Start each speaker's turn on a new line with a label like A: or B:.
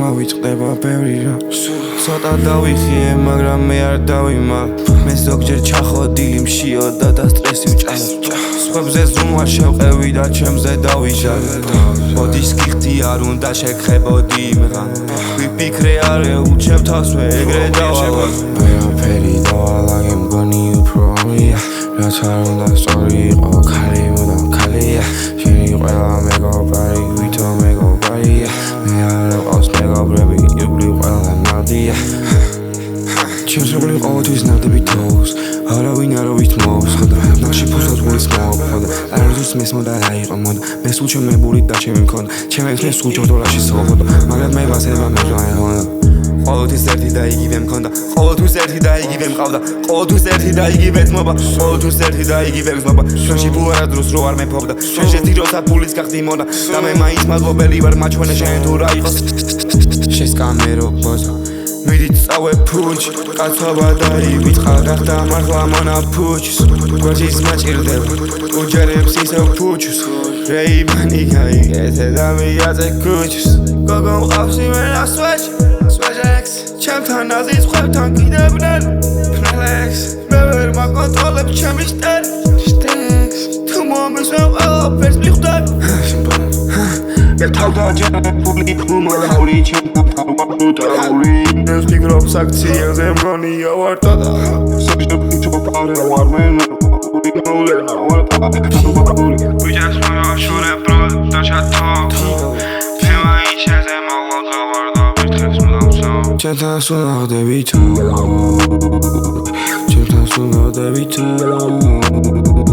A: მოვიწყდება ბევრი რამ ცოტა დავიხიე მაგრამ მე არ დავიმალ მე ზოგჯერ ჩახოდი მშიო და სტრესი ვჭამ სხვებზე ზუმ არ შევყევი და ჩემზე დავიჟარ ოდის გიხდი არ უნდა შეგხებოდი იმღან ვიფიქრე არე უჩებ თასვე ეგრე დავალ ვერაფერი დავალაგე მგონი უფრო ამია რაც არ უნდა სწორი იყო ქალი მუდამ ქალია შენი ყველა მეგობარი ვითო მეგობარია მე არ ყავს მეგობრები იბლი ყველა ნადია ჩემს როგორი ყოველთვის ნადები თოვს არავინ არავის თმობს ხოდა ნახში ფოსოს გულის მოვხოდა არაზუსტ მესმოდა რა იყო მოდა მე სულ ჩემებურით და ჩემი მქონდა ჩემს მე სულ ჯორდოლაში სოხოდა მაგრამ მე ვასება მეჟვაი ხონდა ყოველთვის ერთი და იგივე მქონდა ყოველთვის ერთი და იგივე მყავდა ყოველთვის ერთი და იგივე ძმობა ყოველთვის ერთი და იგივე გზნობა ჩვენში ფულ არადროს რო არ მეფობდა ჩვენში ძიროთა ფულის გახდი მონდა და მე მაინც მადლობელი ვარ მაჩვენე შენ თუ რა იყოს შესკამერო ბოზო მიდით წავე ფუჩ კაცობა დაივიწყა გახდა მართლა მონა ფუჩს გვერდის მაჭირდება უჯერებს ისევ ფუჩს რეიბანი გაიგეთე და მიაწე ქუჩს გოგო მყავს იმენა სვეჯექს ჩემთან აზის ხვევთან კიდევნელ ფნელექს მე ვერ მაკონტროლებ ჩემი შტექს თუ მომისვევ ყველაფერს მიხვდებ თავდა ჯერებული ხუმალაური ჩემთან თავმაყუტაური ეს ფიქრობს აქციაზე მგონია ვარტა და საშტები ჩოპარე ვარ მე ვიჯას მოშორე პრო და ჩათო თემა იჩეზე მოვაღავარ და ვირთხებს მლავსო ჩემთან სუნავდები თუ ჩემთან სუნავდები თუ